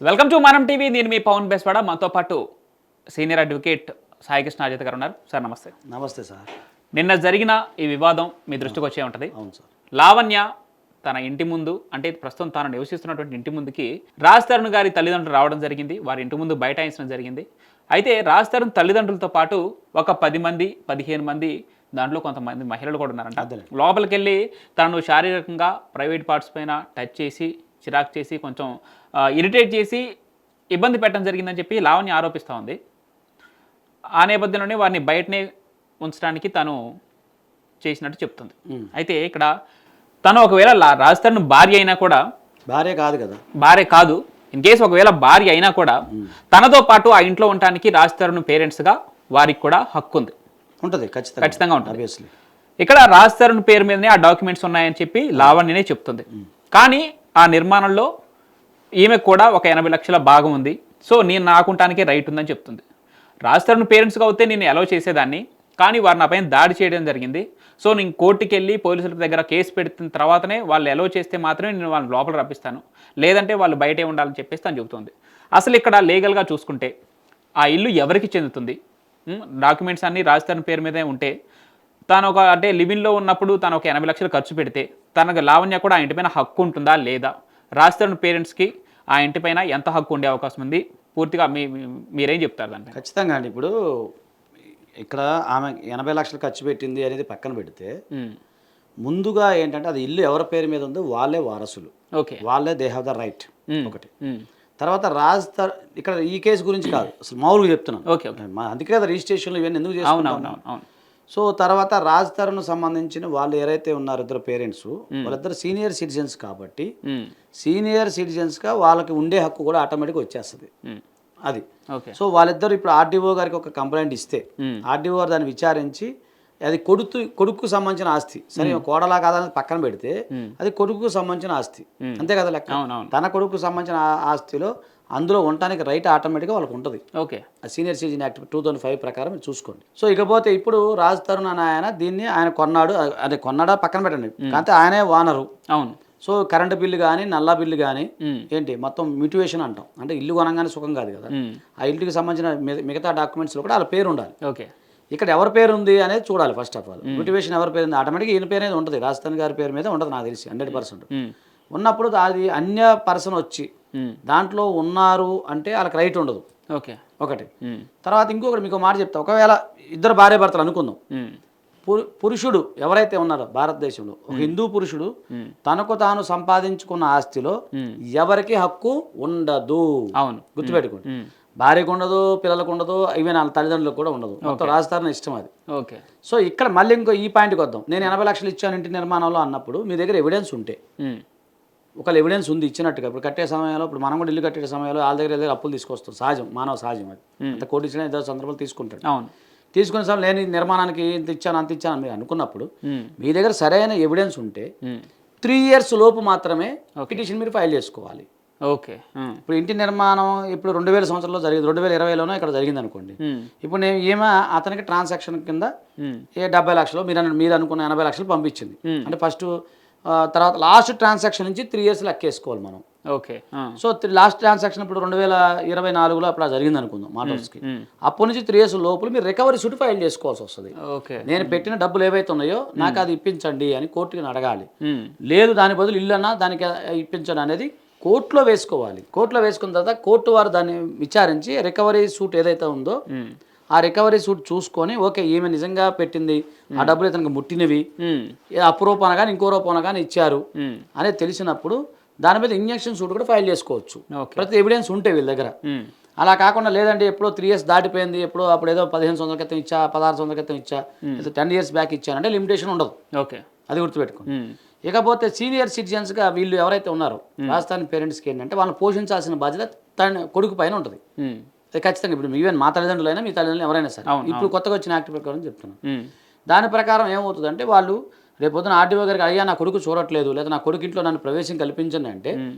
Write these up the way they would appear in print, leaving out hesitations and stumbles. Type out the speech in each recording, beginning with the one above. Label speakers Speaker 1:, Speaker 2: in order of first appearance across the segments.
Speaker 1: Welcome to మనం TV. నేను మీ పవన్ బెస్వాడ. మాతో పాటు సీనియర్ అడ్వకేట్ సాయికృష్ణ అజిత్ గారు ఉన్నారు. సార్ నమస్తే.
Speaker 2: నమస్తే సార్.
Speaker 1: నిన్న జరిగిన ఈ వివాదం మీ దృష్టికి వచ్చే ఉంటుంది.
Speaker 2: అవును సార్.
Speaker 1: లావణ్య తన ఇంటి ముందు, అంటే ప్రస్తుతం తాను నివసిస్తున్నటువంటి ఇంటి ముందుకి రాజ్ తరుణ్ గారి తల్లిదండ్రులు రావడం జరిగింది. వారి ఇంటి ముందు బైఠాయించడం జరిగింది. అయితే రాజ్ తరుణ్ తల్లిదండ్రులతో పాటు ఒక 10 మంది 15 మంది, దాంట్లో కొంతమంది మహిళలు కూడా ఉన్నారంట. లోపలికి వెళ్ళి తనను శారీరకంగా ప్రైవేట్ పార్ట్స్ పైన టచ్ చేసి, చిరాకు చేసి, కొంచెం ఇరిటేట్ చేసి ఇబ్బంది పెట్టడం జరిగిందని చెప్పి లావణ్య ఆరోపిస్తూ ఉంది. ఆ నేపథ్యంలోనే వారిని బయటనే ఉంచడానికి తను చేసినట్టు చెప్తుంది. అయితే ఇక్కడ తను ఒకవేళ రాజ్ తరుణ్ భార్య అయినా కూడా,
Speaker 2: భార్య కాదు కదా,
Speaker 1: భార్య కాదు, ఇన్ కేసు ఒకవేళ భార్య అయినా కూడా తనతో పాటు ఆ ఇంట్లో ఉండటానికి రాజ్ తరుణ్ పేరెంట్స్గా వారికి కూడా హక్కు ఉంది.
Speaker 2: ఉంటుంది,
Speaker 1: ఖచ్చితంగా ఉంటుంది. ఇక్కడ రాజ్ తరుణ్ పేరు మీదనే ఆ డాక్యుమెంట్స్ ఉన్నాయని చెప్పి లావణ్యనే చెప్తుంది. కానీ ఆ నిర్మాణంలో ఈమె కూడా ఒక 80 లక్షల భాగం ఉంది. సో నేను నాకుంటానికే రైట్ ఉందని చెప్తుంది. రాజ్ తరుణ్ పేరెంట్స్గా అయితే నేను అలౌ చేసేదాన్ని, కానీ వారు నా పైన దాడి చేయడం జరిగింది. సో నేను కోర్టుకి వెళ్ళి పోలీసుల దగ్గర కేసు పెడుతున్న తర్వాతనే వాళ్ళు అలౌ చేస్తే మాత్రమే నేను వాళ్ళని లోపల రప్పిస్తాను, లేదంటే వాళ్ళు బయటే ఉండాలని చెప్పేసి తను చెబుతుంది. అసలు ఇక్కడ లీగల్గా చూసుకుంటే ఆ ఇల్లు ఎవరికి చెందుతుంది? డాక్యుమెంట్స్ అన్నీ రాజ్ తరుణ్ పేరు మీదే ఉంటే, తాను అంటే లివిన్లో ఉన్నప్పుడు తను ఒక 80 లక్షలు ఖర్చు పెడితే తనకు లావణ్య కూడా ఆ ఇంటిపైన హక్కు ఉంటుందా లేదా? రాజ్ తరుణ్ పేరెంట్స్కి ఆ ఇంటిపైన ఎంత హక్కు ఉండే అవకాశం ఉంది? పూర్తిగా మీరేం చెప్తారు దాన్ని?
Speaker 2: ఖచ్చితంగా అండి. ఇప్పుడు ఇక్కడ ఆమె 80 లక్షలు ఖర్చు పెట్టింది అనేది పక్కన పెడితే, ముందుగా ఏంటంటే అది ఇల్లు ఎవరి పేరు మీద ఉందో వాళ్ళే వారసులు.
Speaker 1: ఓకే,
Speaker 2: వాళ్ళే దే హ్యావ్ ద రైట్. ఒకటి. తర్వాత ఇక్కడ ఈ కేసు గురించి కాదు, అసలు మామూలుగా చెప్తున్నాను.
Speaker 1: ఓకే,
Speaker 2: అందుకే కదా రిజిస్ట్రేషన్లు ఇవన్నీ ఎందుకు చేసుకుంటాం. సో తర్వాత రాజ్ తరుణ్ సంబంధించిన వాళ్ళు ఎవరైతే ఉన్నారో ఇద్దరు పేరెంట్స్, వాళ్ళిద్దరు సీనియర్ సిటిజన్స్ కాబట్టి సీనియర్ సిటిజన్స్గా వాళ్ళకి ఉండే హక్కు కూడా ఆటోమేటిక్గా వచ్చేస్తుంది. అది. సో వాళ్ళిద్దరు ఇప్పుడు ఆర్డీఓ గారికి ఒక కంప్లైంట్ ఇస్తే ఆర్డీఓ గారు దాన్ని విచారించి అది కొడుకు సంబంధించిన ఆస్తి, సరే కోడలా కాదని పక్కన పెడితే అది కొడుకు సంబంధించిన ఆస్తి, అంతే కదా లెక్క. తన కొడుకు సంబంధించిన ఆస్తిలో అందులో ఉండటానికి రైట్ ఆటోమేటిక్గా వాళ్ళకి ఉంటుంది.
Speaker 1: ఓకే,
Speaker 2: సీనియర్ సిటిజన్ యాక్ట్ 2005 ప్రకారం చూసుకోండి. సో ఇకపోతే ఇప్పుడు రాజ్ తరుణ్ అని ఆయన కొన్నాడు, అదే కొన్నాడా పక్కన పెట్టండి, కాకపోతే ఆయనే వానరు.
Speaker 1: అవును.
Speaker 2: సో కరెంటు బిల్లు కానీ నల్లా బిల్లు కానీ ఏంటి మొత్తం మ్యూటివేషన్ అంటాం, అంటే ఇల్లు కొనగానే సుఖం కాదు కదా, ఆ ఇంటికి సంబంధించిన మిగతా డాక్యుమెంట్స్లో కూడా వాళ్ళ పేరు ఉండాలి.
Speaker 1: ఓకే,
Speaker 2: ఇక్కడ ఎవరి పేరు ఉంది అనేది చూడాలి. ఫస్ట్ ఆఫ్ ఆల్ మ్యూటివేషన్ ఎవరి పేరు ఉంది, ఆటోమేటిక్గా ఈయన పేరు అనేది ఉంటుంది, రాజ్ తరుణ్ గారి పేరు మీద ఉంటుంది నాకు తెలిసి 100%. ఉన్నప్పుడు అది అన్య పర్సన్ వచ్చి దాంట్లో ఉన్నారు అంటే వాళ్ళకి రైట్ ఉండదు.
Speaker 1: ఓకే,
Speaker 2: ఒకటి. తర్వాత ఇంకొకటి మీకు మాట చెప్తా, ఒకవేళ ఇద్దరు భార్య భర్తలు అనుకుందాం, పురుషుడు ఎవరైతే ఉన్నారో భారతదేశంలో ఒక హిందూ పురుషుడు తనకు తాను సంపాదించుకున్న ఆస్తిలో ఎవరికి హక్కు ఉండదు.
Speaker 1: అవును,
Speaker 2: గుర్తుపెట్టుకోండి. భార్యకు ఉండదు, పిల్లలకు ఉండదు, ఈవెన్ వాళ్ళ తల్లిదండ్రులకు కూడా ఉండదు. మొత్తం రాజ్ తరుణ్ ఇష్టం అది.
Speaker 1: ఓకే.
Speaker 2: సో ఇక్కడ మళ్ళీ ఇంకో ఈ పాయింట్కి వద్దాం. నేను 80 లక్షలు ఇచ్చాను ఇంటి నిర్మాణంలో అన్నప్పుడు మీ దగ్గర ఎవిడెన్స్ ఉంటే, ఒకవేళ ఎవిడెన్స్ ఉంది ఇచ్చినట్టుగా, ఇప్పుడు కట్టే సమయంలో, ఇప్పుడు మనం కూడా ఇల్లు కట్టే సమయంలో వాళ్ళ దగ్గర అప్పులు తీసుకొస్తాం, సహజం, మానవ సహజం అది. అంత కోటి ఇచ్చిన ఏదో సందర్భాలు తీసుకుంటాడు.
Speaker 1: అవును.
Speaker 2: తీసుకునే సమయం లేని నిర్మాణానికి ఇంత ఇచ్చాను అంత ఇచ్చాను మీరు అనుకున్నప్పుడు మీ దగ్గర సరైన ఎవిడెన్స్ ఉంటే 3 years లోపు మాత్రమే పిటిషన్ మీరు ఫైల్ చేసుకోవాలి.
Speaker 1: ఓకే.
Speaker 2: ఇప్పుడు ఇంటి నిర్మాణం ఇప్పుడు 2000 సంవత్సరంలో జరిగింది, 2020లోనో ఇక్కడ జరిగింది అనుకోండి. ఇప్పుడు నేను అతనికి ట్రాన్సాక్షన్ కింద 70 లక్షలు మీరు అనుకున్న 80 లక్షలు పంపించింది అంటే ఫస్ట్, తర్వాత లాస్ట్ ట్రాన్సాక్షన్ నుంచి 3 years లెక్కేసుకోవాలి మనం.
Speaker 1: ఓకే.
Speaker 2: సో లాస్ట్ ట్రాన్సాక్షన్ ఇప్పుడు 2024లో అప్పుడు జరిగింది అనుకుందాం మాటర్స్కి. అప్పటి నుంచి 3 years లోపల మీరు రికవరీ సూట్ ఫైల్ చేసుకోవాల్సి వస్తుంది. నేను పెట్టిన డబ్బులు ఏవైతే ఉన్నాయో నాకు అది ఇప్పించండి అని కోర్టుకి అడగాలి. లేదు దాని బదులు ఇల్లు అన్నా దానికి ఇప్పించండి అనేది కోర్టులో వేసుకోవాలి. కోర్టులో వేసుకున్న తర్వాత కోర్టు వారు దాన్ని విచారించి రికవరీ సూట్ ఏదైతే ఉందో ఆ రికవరీ సూట్ చూసుకొని, ఓకే ఈమె నిజంగా పెట్టింది, ఆ డబ్బులు ఇతనికి ముట్టినవి, అప్రూపణ కానీ ఇంకో రూపణ కానీ ఇచ్చారు అనేది తెలిసినప్పుడు దాని మీద ఇంజక్షన్ సూట్ కూడా ఫైల్ చేసుకోవచ్చు, ప్రతి ఎవిడెన్స్ ఉంటే వీళ్ళ దగ్గర. అలా కాకుండా లేదంటే ఎప్పుడో 3 years దాటిపోయింది, ఎప్పుడో అప్పుడు ఏదో 15 సంవత్సరాల క్రితం ఇచ్చా, 16 సంవత్సరాల క్రితం ఇచ్చా, 10 years బ్యాక్ ఇచ్చానంటే లిమిటేషన్ ఉండదు. ఓకే, అది గుర్తుపెట్టుకోండి. ఇకపోతే సీనియర్ సిటిజన్స్గా వీళ్ళు ఎవరైతే ఉన్నారో రాజ్ తరుణ్ పేరెంట్స్కి ఏంటంటే వాళ్ళని పోషించాల్సిన బాధ్యత తన కొడుకు పైన ఉంటుంది. ఖచ్చితంగా ఇప్పుడు ఈవెన్ మా తల్లిదండ్రులైనా మీ తల్లిదండ్రులు ఎవరైనా సరే, ఇప్పుడు కొత్తగా వచ్చిన యాక్ట్ ప్రకారం చెప్తున్నాను. దాని ప్రకారం ఏమవుతుందంటే వాళ్ళు రేపొద్దున ఆర్డీఓ గారికి అయ్యా నా కొడుకు చూడట్లేదు, లేదా నా కొడుకు ఇంట్లో నన్ను ప్రవేశం కల్పించండి అంటే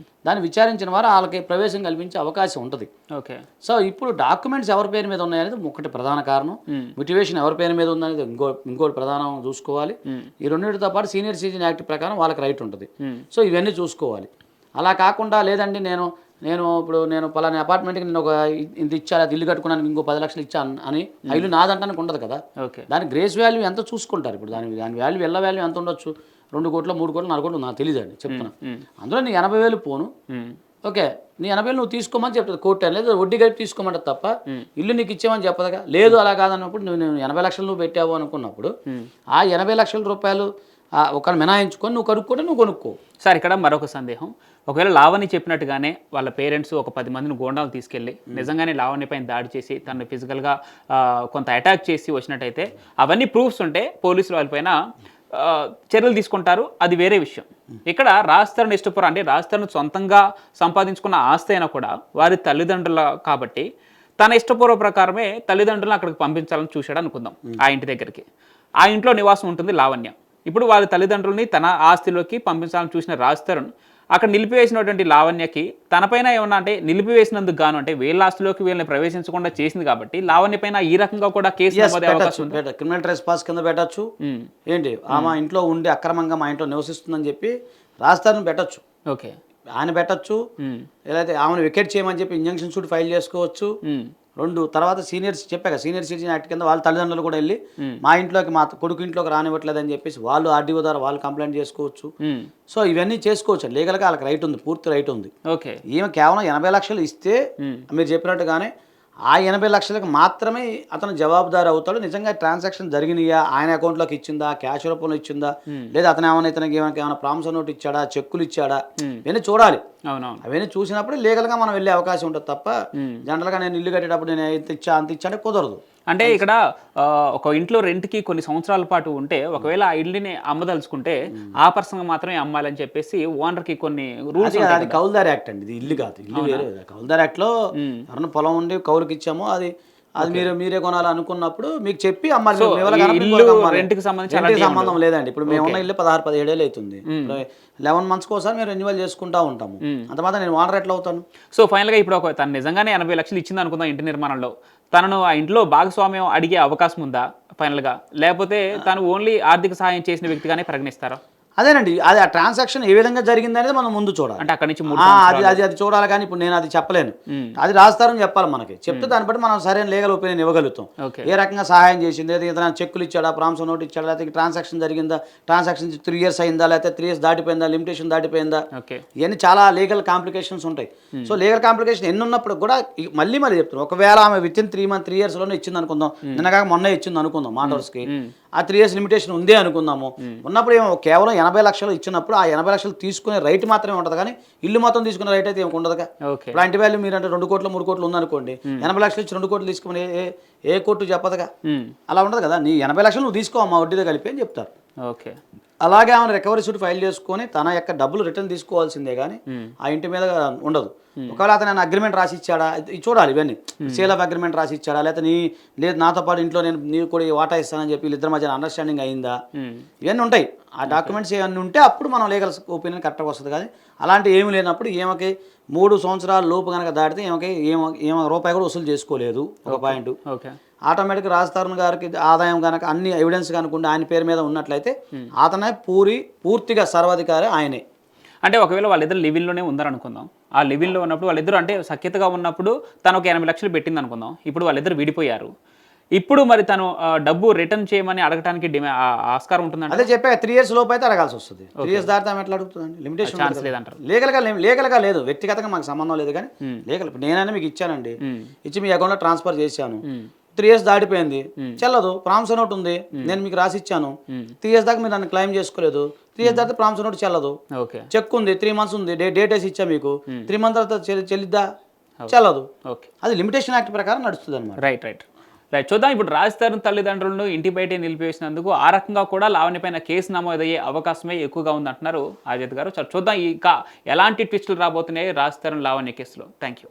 Speaker 2: దాన్ని విచారించిన వారు వాళ్ళకి ప్రవేశం కల్పించే అవకాశం ఉంటుంది.
Speaker 1: ఓకే.
Speaker 2: సో ఇప్పుడు డాక్యుమెంట్స్ ఎవరి పేరు మీద ఉన్నాయనేది ఒకటి ప్రధాన కారణం, మోటివేషన్ ఎవరి పేరు మీద ఉందనేది ఇంకోటి ప్రధానం చూసుకోవాలి. ఈ రెండింటితో పాటు సీనియర్ సిటిజన్ యాక్ట్ ప్రకారం వాళ్ళకి రైట్ ఉంటుంది. సో ఇవన్నీ చూసుకోవాలి. అలా కాకుండా లేదండి నేను నేను పలానా అపార్ట్మెంట్కి నేను ఒక ఇంత ఇచ్చాను, అది ఇల్లు కట్టుకున్నాను ఇంకో 10 లక్షలు ఇచ్చాను అని ఆ ఇల్లు నాదంటానికి ఉండదు కదా.
Speaker 1: ఓకే.
Speaker 2: దాని గ్రేస్ వాల్యూ ఎంత చూసుకుంటారు. ఇప్పుడు దాని వాల్యూ ఎల్ల వాల్యూ ఎంత ఉండొచ్చు, 2 కోట్లు 3 కోట్లు 4 కోట్లు నాకు తెలియదు అండి చెప్తున్నా. అందులో నీ 80,000 పోను, ఓకే నీ 80,000 నువ్వు తీసుకోమని చెప్తుంది కోర్టు అని, లేదా వడ్డీ కలిపి తీసుకోమంటే తప్ప ఇల్లు నీకు ఇచ్చేమని చెప్పదుగా. లేదు అలా కాదన్నప్పుడు నువ్వు 80 లక్షలు నువ్వు పెట్టావు అనుకున్నప్పుడు ఆ 80 లక్షల రూపాయలు ఒకరిని మినాయించుకొని నువ్వు కనుక్కుంటే నువ్వు కొనుక్కో.
Speaker 1: సార్ ఇక్కడ మరొక సందేహం, ఒకవేళ లావణ్య చెప్పినట్టుగానే వాళ్ళ పేరెంట్స్ ఒక 10 మందిని గోండాలు తీసుకెళ్ళి నిజంగానే లావణ్య పైన దాడి చేసి తను ఫిజికల్గా కొంత అటాక్ చేసి వచ్చినట్టయితే అవన్నీ ప్రూఫ్స్ ఉంటే పోలీసులు వాళ్ళపైన చర్యలు తీసుకుంటారు, అది వేరే విషయం. ఇక్కడ రాజ్ తరుణ్ ఇష్టపూర్ అంటే రాజ్ తరుణ్ సొంతంగా సంపాదించుకున్న ఆస్తి అయినా కూడా వారి తల్లిదండ్రుల కాబట్టి తన ఇష్టపూర్వ ప్రకారమే తల్లిదండ్రులను అక్కడికి పంపించాలని చూశాడు అనుకుందాం. ఆ ఇంటి దగ్గరికి ఆ ఇంట్లో నివాసం ఉంటుంది లావణ్య. ఇప్పుడు వారి తల్లిదండ్రుల్ని తన ఆస్తిలోకి పంపించాలని చూసిన రాజ్ తరుణ్ అక్కడ నిలిపివేసినటువంటి లావణ్యకి తనపైన ఏమన్నా అంటే నిలిపివేసినందుకు గాను అంటే వీళ్ళ ఆస్తిలోకి వీళ్ళని ప్రవేశించకుండా చేసింది కాబట్టి లావణ్య పైన ఈ రకంగా కూడా కేసు నమోదే అవకాశం ఉంది.
Speaker 2: క్రిమినల్ ట్రెస్ పాస్ కింద పెట్టచ్చు. ఏంటి ఆమె ఇంట్లో ఉండి అక్రమంగా మా ఇంట్లో నివసిస్తుందని చెప్పి రాజ్ తరుణ్ పెట్టచ్చు.
Speaker 1: ఓకే.
Speaker 2: ఆయన పెట్టచ్చు, లేకపోతే ఆమెను వికెట్ చేయమని చెప్పి ఇంజంక్షన్ సూట్ ఫైల్ చేసుకోవచ్చు. 2 తర్వాత సీనియర్ సిటిజన్ యాక్ట్ కింద వాళ్ళ తల్లిదండ్రులు కూడా వెళ్ళి మా ఇంట్లోకి మా కొడుకు ఇంట్లోకి రానివ్వట్లేదని చెప్పేసి వాళ్ళు ఆర్డీఓ ద్వారా వాళ్ళు కంప్లైంట్ చేసుకోవచ్చు. సో ఇవన్నీ చేసుకోవచ్చు, లీగల్గా వాళ్ళకి రైట్ ఉంది, పూర్తి రైట్ ఉంది.
Speaker 1: ఓకే.
Speaker 2: ఈమె కేవలం 80 లక్షలు ఇస్తే మీరు చెప్పినట్టుగానే ఆ 80 లక్షలకు మాత్రమే అతను జవాబుదారు అవుతాడు. నిజంగా ట్రాన్సాక్షన్ జరిగినాయా, ఆయన అకౌంట్లోకి ఇచ్చిందా, క్యాష్ రూపంలో ఇచ్చిందా, లేదా అతను ఏమైనా ప్రామిస్ నోట్ ఇచ్చాడా, చెక్కులు ఇచ్చాడా, ఇవన్నీ చూడాలి. అవన్నీ చూసినప్పుడు లీగల్గా మనం వెళ్ళే అవకాశం ఉంటుంది తప్ప జనరల్గా నేను ఇల్లు కట్టేటప్పుడు నేను ఇంత ఇచ్చా అంత ఇచ్చా అంటే కుదరదు.
Speaker 1: అంటే ఇక్కడ ఒక ఇంట్లో రెంట్కి కొన్ని సంవత్సరాల పాటు ఉంటే ఒకవేళ ఆ ఇల్లుని అమ్మదలుచుకుంటే ఆ పర్సన్ మాత్రమే అమ్మాలని చెప్పేసి ఓనర్కి కొన్ని రూల్స్.
Speaker 2: అది కౌలుదారి యాక్ట్ అండి, ఇది ఇల్లు కాదు. ఇల్లు వేరే. కౌలుదారి యాక్ట్లో ఎవరైనా పొలం ఉండి కౌలుకి ఇచ్చామో అది మీరే కొనాలి అనుకున్నప్పుడు మీకు చెప్పి అమ్మాలి.
Speaker 1: రెంట్కి
Speaker 2: సంబంధం లేదండి. ఇప్పుడు మేము ఉన్న ఇల్లు 16-17 ఏళ్ళు అవుతుంది. 11 months ఒకసారి మేము రెన్యువల్ చేసుకుంటా ఉంటాము. అంత మాత్రం నేను ఓనర్ ఎట్లా అవుతాను?
Speaker 1: సో ఫైనల్గా ఇప్పుడు తను నిజంగానే 80 లక్షలు ఇచ్చింది అనుకుందాం ఇంటి నిర్మాణంలో, తనను ఆ ఇంట్లో భాగస్వామ్యం అడిగే అవకాశం ఉందా ఫైనల్గా, లేకపోతే తను ఓన్లీ ఆర్థిక సహాయం చేసిన వ్యక్తిగానే పరిగణిస్తారా?
Speaker 2: అదేనండి, అది ఆ ట్రాన్సాక్షన్ ఏ విధంగా జరిగింది అనేది మనం ముందు చూడాలి.
Speaker 1: అంటే అక్కడి నుంచి
Speaker 2: అది చూడాలి. కానీ ఇప్పుడు నేను అది చెప్పలేను, అది రాస్తారని చెప్పాలి మనకి. చెప్తే దాన్ని బట్టి మనం సరైన లీగల్ ఒపీనియన్ ఇవ్వగలుగుతాం. ఏ రకంగా సహాయం చేసింది, ఏదైనా చెక్కులు ఇచ్చాడా, ప్రామిస్ నోట్ ఇచ్చాడా, లేకపోతే ట్రాన్సాక్షన్ జరిగిందా, ట్రాన్సాక్షన్ 3 years అయిందా, లేకపోతే 3 years దాటిపోయిందా, లిమిటేషన్ దాటిపోయిందా, ఇవన్నీ చాలా లీగల్ కాంప్లికేషన్స్ ఉంటాయి. సో లీగల్ కాంప్లికేషన్ ఎన్ని ఉన్నప్పుడు కూడా మళ్ళీ చెప్తున్నాం, ఒకవేళ ఆమె వితిన్ 3 years లోనే ఇచ్చింది అనుకుందాం, నిన్నగా మొన్న ఇచ్చింది అనుకుందాం మాటర్స్కి, ఆ 3 years లిమిటేషన్ ఉందే అనుకుందాము. ఉన్నప్పుడు ఏమో కేవలం 80 లక్షలు ఇచ్చినప్పుడు ఆ 80 లక్షలు తీసుకునే రైట్ మాత్రమే ఉంటుంది, కానీ ఇల్లు మొత్తం తీసుకునే రైట్ అయితే ఏమి ఉండదుగా. ఇప్పుడు ఇంటి వాల్యూ మీరు అంటే 2 కోట్లు 3 కోట్లు ఉందనుకోండి, 80 లక్షలు ఇచ్చి 2 కోట్లు తీసుకుని ఏ కోర్టు చెప్పదుగా. అలా ఉండదు కదా. నీ 80 లక్షలు నువ్వు తీసుకో మా వడ్డీతో కలిపి అని చెప్తారు.
Speaker 1: ఓకే.
Speaker 2: అలాగే ఆమె రికవరీ సూట్ ఫైల్ చేసుకొని తన యొక్క డబ్బులు రిటర్న్ తీసుకోవాల్సిందే కానీ ఆ ఇంటి మీద ఉండదు. ఒకవేళ అతను అగ్రిమెంట్ రాసి ఇచ్చాడా చూడాలి. ఇవన్నీ సేల్ ఆఫ్ అగ్రిమెంట్ రాసి ఇచ్చాడా, లేకపోతే లేదు నాతో పాటు ఇంట్లో నేను నీకు కూడా వాటా ఇస్తానని చెప్పి వీళ్ళిద్దరి మధ్య అండర్స్టాండింగ్ అయిందా, ఇవన్నీ ఉంటాయి. ఆ డాక్యుమెంట్స్ ఏమన్నీ ఉంటే అప్పుడు మనం లీగల్ ఒపీనియన్ కరెక్ట్గా వస్తుంది. కానీ అలాంటి ఏమి లేనప్పుడు ఈమెకి 3 సంవత్సరాల లోపు కనుక దాటితే ఏమ రూపాయి కూడా వసూలు చేసుకోలేదు. ఒక పాయింట్. ఆటోమేటిక్గా రాజ్ తరుణ్ గారికి ఆదాయం కనుక అన్ని ఎవిడెన్స్ కనుక ఆయన పేరు మీద ఉన్నట్లయితే అతనే పూర్తిగా సర్వాధికారి ఆయనే.
Speaker 1: అంటే ఒకవేళ వాళ్ళిద్దరు లివిన్లోనే ఉన్నారనుకుందాం, ఆ లివిన్లో ఉన్నప్పుడు వాళ్ళిద్దరు అంటే సఖ్యతగా ఉన్నప్పుడు తను ఒక 80 లక్షలు పెట్టింది అనుకుందాం, ఇప్పుడు వాళ్ళిద్దరు విడిపోయారు, ఇప్పుడు మరి తను డబ్బు రిటర్న్ చేయమని అడగడానికి ఆస్కారం ఉంటుందండి?
Speaker 2: అదే చెప్పా, 3 years లోపు అయితే అడగాల్సి వస్తుంది. 3 years దాటితే ఎట్లా అడుగుతుందండి? లిమిటేషన్
Speaker 1: ఛాన్స్ లేదంటారు.
Speaker 2: లీగల్గా లేదు, వ్యక్తిగతంగా మాకు సంబంధం లేదు. కానీ లీగల్ నేనైనా మీకు ఇచ్చానండి, ఇచ్చి మీ అకౌంట్లో ట్రాన్స్ఫర్ చేశాను, 3 years దాటిపోయింది, చెల్లదు. ప్రామిస్ నోట్ ఉంది, నేను మీకు రాసి ఇచ్చాను, 3 years దాకా మీరు నన్ను క్లెయిమ్ చేసుకోలేదు, 3 years దాకా ప్రామిస్ నోట్ చెల్లదు. చెక్ ఉంది, 3 months ఉంది, డేట్ వేసి ఇచ్చా మీకు, 3 months తర్వాత చెల్లిద్దా, చెల్లదు. అది లిమిటేషన్ యాక్ట్ ప్రకారం నడుస్తుంది అనమాట.
Speaker 1: రైట్. చూద్దాం. ఇప్పుడు రాజ్ తరుణ్ తల్లిదండ్రులను ఇంటి బయటే నిలిపివేసినందుకు ఆ రకంగా కూడా లావణ్య పైన కేసు నమోదయ్యే అవకాశమే ఎక్కువగా ఉందంటున్నారు అజిత్ గారు. చూద్దాం ఇంకా ఎలాంటి ట్విస్టులు రాబోతున్నాయి రాజ్ తరుణ్ లావణ్య కేసులో. Thank you.